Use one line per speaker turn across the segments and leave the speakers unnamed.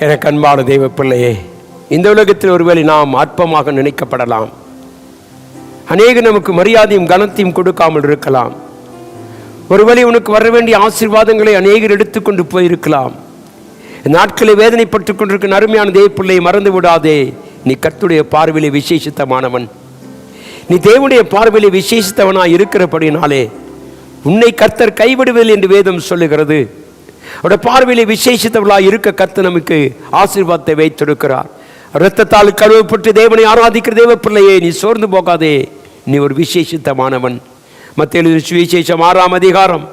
எனக்கு அன்பான தெய்வ பிள்ளையே, இந்த உலகத்தில் ஒருவேளை நாம் அற்பமாக நினைக்கப்படலாம். அநேக நமக்கு மரியாதையும் கனத்தையும் கொடுக்காமல் இருக்கலாம். ஒருவேளை உனக்கு வர வேண்டிய ஆசீர்வாதங்களை அநேகர் எடுத்துக்கொண்டு போயிருக்கலாம். நாட்களை வேதனைப்பட்டுக் கொண்டிருக்கிற அருமையான தெய்வ பிள்ளையை மறந்து விடாதே. நீ கர்த்தருடைய பார்வையிலே விசேஷித்தமானவன். நீ தேவனுடைய பார்வையிலே விசேஷித்தவனாய் இருக்கிறபடினாலே உன்னை கர்த்தர் கைவிடுவதில்லை என்று வேதம் சொல்லுகிறது. அவருடைய பார்வையிலே விசேஷித்தவர்களாய் இருக்க கர்த்தர் நமக்கு ஆசீர்வாதத்தை வைத்திருக்கிறார். இரத்தத்தால் கழுவப்பட்டு தேவனை ஆராதிக்கிற தேவ பிள்ளையே, நீ சோர்ந்து போகாதே. நீ ஒரு விசேஷித்தமானவன். மத்தேயு சுவிசேஷம் 6ஆம் அதிகாரம்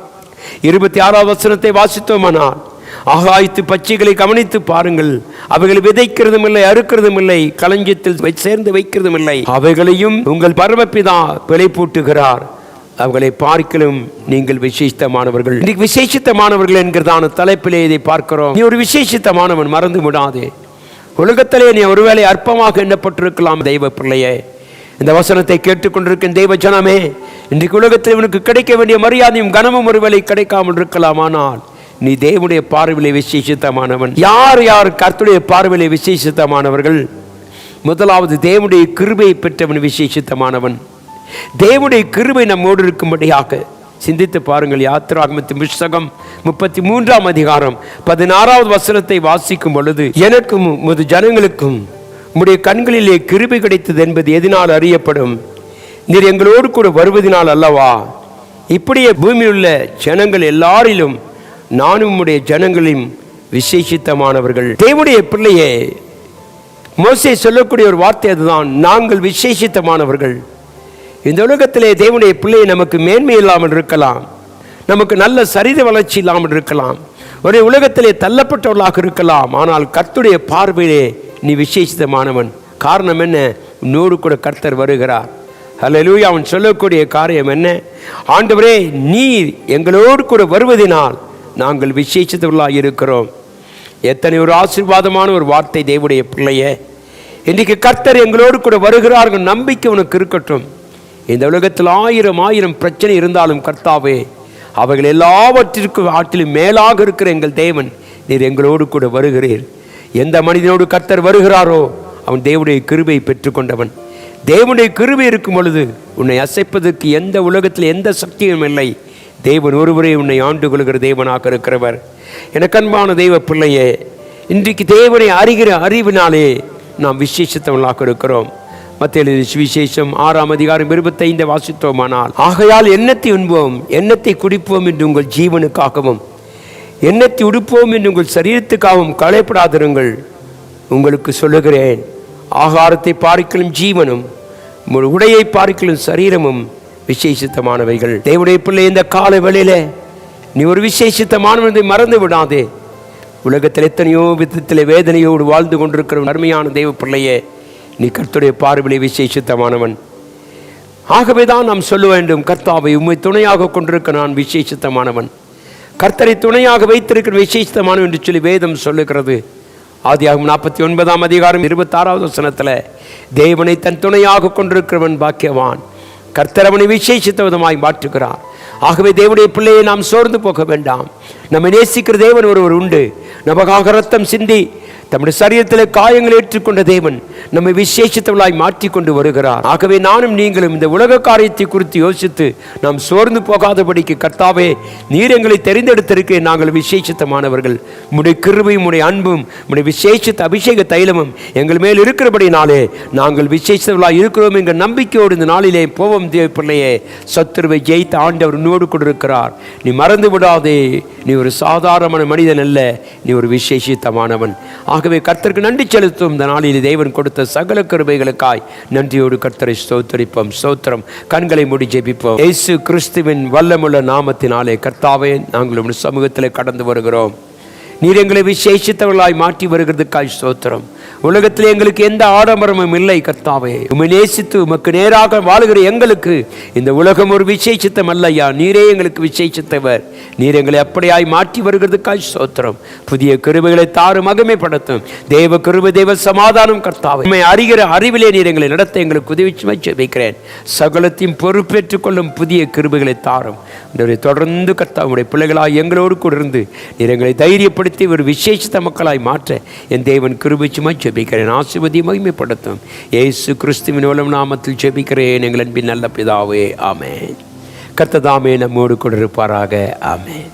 26ஆம் வசனத்தை வாசித்தோமானால், ஆகாயத்து பச்சைகளை கவனித்து பாருங்கள், அவைகளை விதைக்கிறதும் இல்லை, அறுக்கிறதும் இல்லை, களஞ்சியத்தில் சேர்ந்து வைக்கிறதும் இல்லை, அவைகளையும் உங்கள் பரமபிதா விலை பூட்டுகிறார். அவர்களை பார்க்கலும் நீங்கள் விசேஷித்தமானவர்கள். இன்னைக்கு விசேஷித்தமானவர்கள் என்கிறதான தலைப்பிலே இதை பார்க்கிறோம். நீ ஒரு விசேஷித்தமானவன், மறந்து விடாதே. உலகத்திலே நீ ஒருவேளை அற்பமாக எண்ணப்பட்டிருக்கலாம். தெய்வ பிள்ளையே, இந்த வசனத்தை கேட்டுக்கொண்டிருக்கும் தெய்வ ஜனமே, இன்றைக்கு உலகத்தில் உனக்கு கிடைக்க வேண்டிய மரியாதையும் கனமும் ஒருவேளை கிடைக்காமல் இருக்கலாம். ஆனால் நீ தேவனுடைய பார்வையிலே விசேஷித்தமானவன். யார் யார் கர்த்தருடைய பார்வையிலே விசேஷித்தமானவர்கள்? முதலாவது, தேவனுடைய கிருபையை பெற்றவன் விசேஷித்தமானவன். தேவனுடைய கிருபை நம்மோடு இருக்கும்படியாக சிந்தித்து பாருங்கள். யாத்திராகமத்தின் புத்தகம் 33ஆம் அதிகாரம் 16வது வசனத்தை வாசிக்கும் பொழுது, எனக்கும் உமது ஜனங்களுக்கும் உம்முடைய கண்களிலே கிருபை கிடைத்தது என்பது எதனால் அறியப்படும்? நீர் எங்களோடு கூட வருவதனால் அல்லவா? இப்படியே பூமியில் உள்ள ஜனங்கள் எல்லாரிலும் நானும் உம்முடைய ஜனங்களிலும் விசேஷித்தமானவர்கள். தேவனுடைய பிள்ளையே, மோசே சொல்லக்கூடிய ஒரு வார்த்தை அதுதான், நாங்கள் விசேஷித்தமானவர்கள். இந்த உலகத்திலே தேவனுடைய பிள்ளையை நமக்கு மேன்மை இல்லாமல் இருக்கலாம், நமக்கு நல்ல சரீர வளர்ச்சி இல்லாமல் இருக்கலாம், ஒரு உலகத்திலே தள்ளப்பட்டவர்களாக இருக்கலாம். ஆனால் கர்த்தருடைய பார்வையிலே நீ விசேஷித்தமானவன். காரணம் என்ன? உன்னோடு கூட கர்த்தர் வருகிறார். ஹல்லேலூயா. அவன் சொல்லக்கூடிய காரியம் என்ன? ஆண்டவரே, நீர் எங்களோடு கூட வருவதனால் நாங்கள் விசேஷித்தவர்களாக இருக்கிறோம். எத்தனை ஒரு ஆசீர்வாதமான ஒரு வார்த்தை தேவனுடைய பிள்ளையே. இன்றைக்கு கர்த்தர் எங்களோடு கூட வருகிறார்கள், நம்பிக்கை உனக்கு இருக்கட்டும். இந்த உலகத்தில் ஆயிரம் பிரச்சனை இருந்தாலும் கர்த்தாவே, அவைகள் எல்லாவற்றிற்கும் ஆற்றிலும் மேலாக இருக்கிற எங்கள் தேவன், நீர் எங்களோடு கூட வருகிறீர். எந்த மனிதனோடு கர்த்தர் வருகிறாரோ அவன் தேவனுடைய கிருபையை பெற்றுக்கொண்டவன். தேவனுடைய கிருபை இருக்கும் பொழுது உன்னை அசைப்பதற்கு எந்த உலகத்தில் எந்த சக்தியும் இல்லை. தேவன் ஒருவரே உன்னை ஆண்டு கொள்கிற தேவனாக இருக்கிறவர். எனக்கு அன்பான தெய்வ பிள்ளையே, இன்றைக்கு தேவனை அறிகிற அறிவினாலே நாம் விசேஷத்தவர்களாக இருக்கிறோம். மத்தேயு சுவிசேஷம் 6ஆம் அதிகாரம் 25 வாசித்தோமானால், ஆகையால் எண்ணத்தை உண்போம், எண்ணத்தை குடிப்போம் என்று உங்கள் ஜீவனுக்காகவும், எண்ணத்தை உடுப்போம் என்று உங்கள் சரீரத்துக்காகவும் களைப்படாதிருங்கள். உங்களுக்கு சொல்லுகிறேன், ஆகாரத்தை பார்க்கலும் ஜீவனும், உடையை பார்க்கலும் சரீரமும் விசேஷித்தமானவைகள். தேவனுடைய பிள்ளை, இந்த கால வேளையில நீ ஒரு விசேஷித்தமானவனை மறந்து விடாதே. உலகத்தில் எத்தனையோ விதத்தில் வேதனையோடு வாழ்ந்து கொண்டிருக்கிற அருமையான தெய்வ பிள்ளையே, நீ கர்த்தருடைய பார்வையிலே விசேஷித்தமானவன். ஆகவே தான் நாம் சொல்ல வேண்டும், கர்த்தாவை உம்மை துணையாக கொண்டிருக்க நான் விசேஷித்தமானவன். கர்த்தரை துணையாக வைத்திருக்கிற விசேஷித்தமானவன் என்று சொல்லி வேதம் சொல்லுகிறது. ஆதியாகமம் 49ஆம் அதிகாரம் 26வது வசனத்தில், தேவனை தன் துணையாக கொண்டிருக்கிறவன் பாக்கியவான், கர்த்தர் அவனை விசேஷித்த விதமாய் மாற்றுகிறார். ஆகவே தேவனுடைய பிள்ளையை நாம் சோர்ந்து போக வேண்டாம். நம்மை நேசிக்கிற தேவன் ஒருவர் உண்டு. நமக்காக ரத்தம் சிந்தி தம்முடைய சரீரத்தில் காயங்கள் ஏற்றுக்கொண்ட தேவன் நம்மை விசேஷித்தவளாய் மாற்றிக்கொண்டு வருகிறார். ஆகவே நானும் நீங்களும் இந்த உலக காரியத்தை குறித்து யோசித்து நாம் சோர்ந்து போகாதபடிக்கு, கர்த்தாவே, நீர் எங்களை தெரிந்தெடுத்திருக்க நாங்கள் விசேஷித்தமானவர்கள், உம்முடைய கிருபையும் உம்முடைய அன்பும் உம்முடைய விசேஷித்த அபிஷேக தைலமும் எங்கள் மேல் இருக்கிறபடினாலே நாங்கள் விசேஷித்தவளாய் இருக்கிறோம் என்ற நம்பிக்கையோடு இந்த நாளிலே போவோம். தேவ பிள்ளையே, சத்துருவை ஜெயித்த ஆண்டவர் உன்னோடு கொண்டிருக்கிறார். நீ மறந்து விடாதே. நீ ஒரு சாதாரண மனிதன் அல்ல, நீ ஒரு விசேஷித்தமானவன். ஆகவே கர்த்தருக்கு நன்றி செலுத்தும். இந்த நாளில் தேவன் கொடுத்த சகல கிருபைகளுக்காய் நன்றியோடு கர்த்தரை ஸ்தோத்திரிப்போம். ஸ்தோத்திரம். கண்களை மூடி ஜெபிப்போம். இயேசு கிறிஸ்துவின் வல்லமுள்ள நாமத்தினாலே கர்த்தாவே, நாங்கள் உம்முடைய சமூகத்தில் கடந்து வருகிறோம். நீர் எங்களை விசேஷித்தவர்களாய் மாற்றி வருகிறதுக்காய் ஸ்தோத்திரம். உலகத்தில் எங்களுக்கு எந்த ஆடம்பரமும் இல்லை கர்த்தாவே. உம்மை நேசித்து உமக்கு நேராக வாழுகிற எங்களுக்கு இந்த உலகம் ஒரு விசேஷித்தம் அல்லையா. நீரே எங்களுக்கு விசேஷித்தவர். நீர் எங்களை அப்படியாய் மாற்றி வருகிறதுக்காய் ஸ்தோத்திரம். புதிய கிருபைகளை தாரு மகிமைப்படுத்தும். தேவ கிருபை, தேவ சமாதானம் கர்த்தாவே. உம்மை அறிகிற அறிவிலே நீர் எங்களை நடத்த எங்களுக்கு உதவி வைக்கிறேன். சகலத்தையும் பொறுப்பேற்றுக் கொள்ளும் புதிய கிருபைகளை தாரும். தொடர்ந்து கர்த்தாவுடைய பிள்ளைகளாய் எங்களோடு கூட இருந்து நீர் எங்களை தைரியப்படுத்தி ஒரு விசேஷித்த மக்களாய் மாற்ற என் தேவன் கிருபை சுமை ஜெபிக்கிறேன். ஆசீர்வதி மகிமைப்படுத்தும். இயேசு கிறிஸ்துவின் மூலம் நாமத்தில் ஜெபிக்கிறேன் எங்கள் அன்பின் நல்ல பிதாவே. ஆமென். கர்த்தர் தாமே நம்மோடு கூட இருப்பாராக. ஆமென்.